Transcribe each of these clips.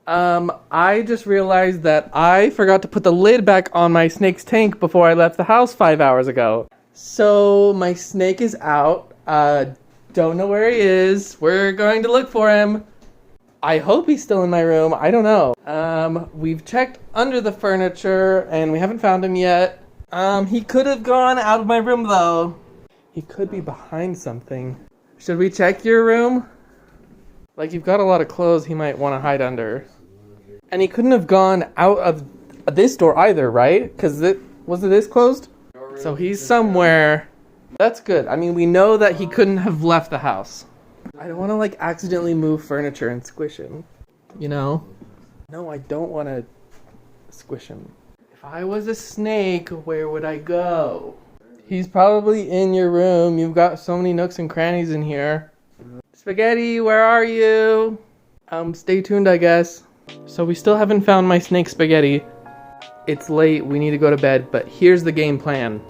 I just realized that I forgot to put the lid back on my snake's tank before I left the house 5 hours ago. So my snake is out. Don't know where he is. We're going to look for him. I hope he's still in my room. I don't know. We've checked under the furniture and we haven't found him yet. He could have gone out of my room though. He could be behind something. Should we check your room? Like, you've got a lot of clothes he might want to hide under. And he couldn't have gone out of this door either, right? Because wasn't this closed? So he's somewhere. That's good. I mean, we know that he couldn't have left the house. I don't want to, like, accidentally move furniture and squish him. You know? No, I don't want to squish him. If I was a snake, where would I go? He's probably in your room. You've got so many nooks and crannies in here. Spaghetti, where are you? Stay tuned, I guess. So we still haven't found my snake Spaghetti. It's late, we need to go to bed, but here's the game plan.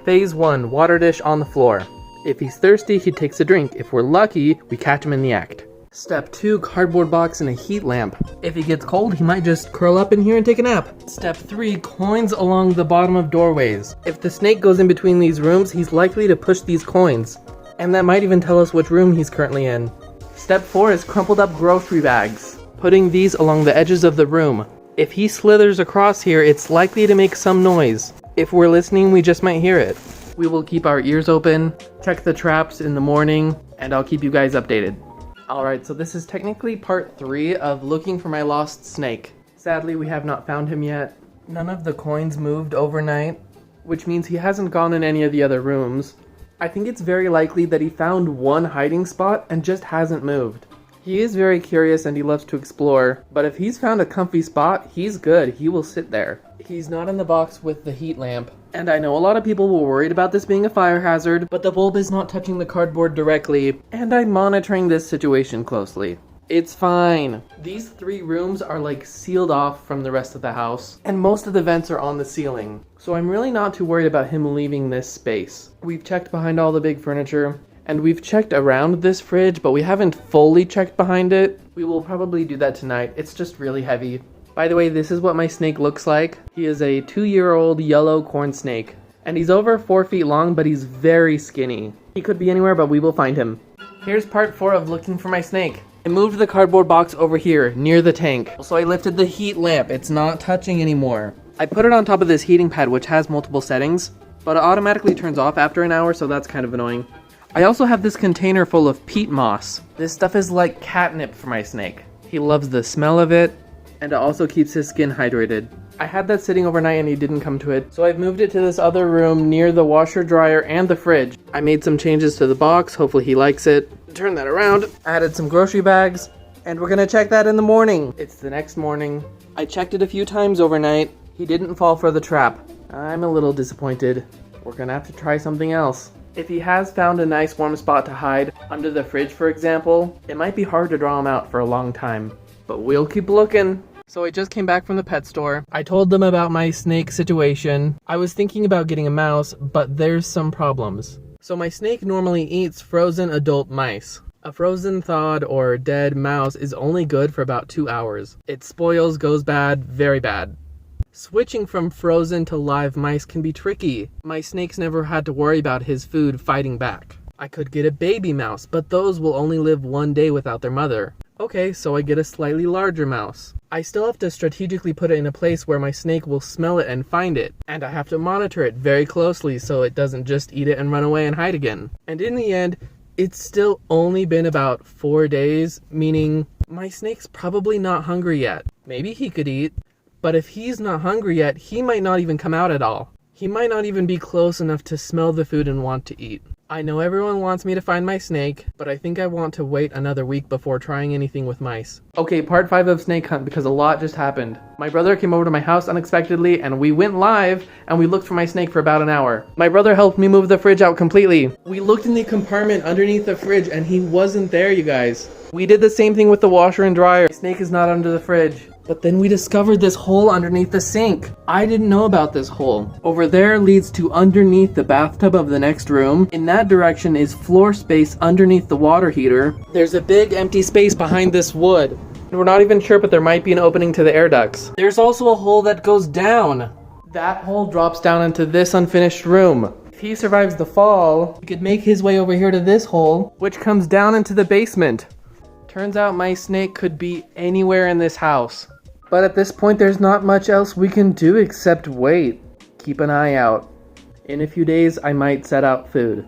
Phase 1, water dish on the floor. If he's thirsty, he takes a drink. If we're lucky, we catch him in the act. Step 2, cardboard box and a heat lamp. If he gets cold, he might just curl up in here and take a nap. Step 3, coins along the bottom of doorways. If the snake goes in between these rooms, he's likely to push these coins. And that might even tell us which room he's currently in. Step 4 is crumpled up grocery bags. Putting these along the edges of the room. If he slithers across here, it's likely to make some noise. If we're listening, we just might hear it. We will keep our ears open, check the traps in the morning, and I'll keep you guys updated. Alright, so this is technically part 3 of looking for my lost snake. Sadly, we have not found him yet. None of the coins moved overnight, which means he hasn't gone in any of the other rooms. I think it's very likely that he found one hiding spot and just hasn't moved. He is very curious and he loves to explore, but if he's found a comfy spot, he's good. He will sit there. He's not in the box with the heat lamp. And I know a lot of people were worried about this being a fire hazard, but the bulb is not touching the cardboard directly, and I'm monitoring this situation closely. It's fine. These 3 rooms are like sealed off from the rest of the house, and most of the vents are on the ceiling. So I'm really not too worried about him leaving this space. We've checked behind all the big furniture, and we've checked around this fridge, but we haven't fully checked behind it. We will probably do that tonight. It's just really heavy. By the way, this is what my snake looks like. He is a 2-year-old yellow corn snake, and he's over 4 feet long, but he's very skinny. He could be anywhere, but we will find him. Here's part 4 of looking for my snake. I moved the cardboard box over here, near the tank. So I lifted the heat lamp. It's not touching anymore. I put it on top of this heating pad, which has multiple settings, but it automatically turns off after an hour, so that's kind of annoying. I also have this container full of peat moss. This stuff is like catnip for my snake. He loves the smell of it, and it also keeps his skin hydrated. I had that sitting overnight and he didn't come to it, so I've moved it to this other room near the washer, dryer, and the fridge. I made some changes to the box, hopefully he likes it. Turn that around, added some grocery bags, and we're gonna check that in the morning. It's the next morning. I checked it a few times overnight. He didn't fall for the trap. I'm a little disappointed. We're gonna have to try something else. If he has found a nice warm spot to hide, under the fridge for example, it might be hard to draw him out for a long time. But we'll keep looking. So I just came back from the pet store. I told them about my snake situation. I was thinking about getting a mouse, but there's some problems. So my snake normally eats frozen adult mice. A frozen, thawed, or dead mouse is only good for about 2 hours. It spoils, goes bad, very bad. Switching from frozen to live mice can be tricky. My snake's never had to worry about his food fighting back. I could get a baby mouse, but those will only live 1 day without their mother. Okay, so I get a slightly larger mouse. I still have to strategically put it in a place where my snake will smell it and find it, and I have to monitor it very closely so it doesn't just eat it and run away and hide again. And in the end, it's still only been about 4 days, meaning my snake's probably not hungry yet. Maybe he could eat, but if he's not hungry yet, he might not even come out at all. He might not even be close enough to smell the food and want to eat. I know everyone wants me to find my snake, but I think I want to wait another week before trying anything with mice. Okay, part 5 of Snake Hunt because a lot just happened. My brother came over to my house unexpectedly and we went live and we looked for my snake for about an hour. My brother helped me move the fridge out completely. We looked in the compartment underneath the fridge and he wasn't there, you guys. We did the same thing with the washer and dryer. My snake is not under the fridge. But then we discovered this hole underneath the sink. I didn't know about this hole. Over there leads to underneath the bathtub of the next room. In that direction is floor space underneath the water heater. There's a big empty space behind this wood. We're not even sure, but there might be an opening to the air ducts. There's also a hole that goes down. That hole drops down into this unfinished room. If he survives the fall, he could make his way over here to this hole, which comes down into the basement. Turns out my snake could be anywhere in this house. But at this point, there's not much else we can do except wait. Keep an eye out. In a few days, I might set out food.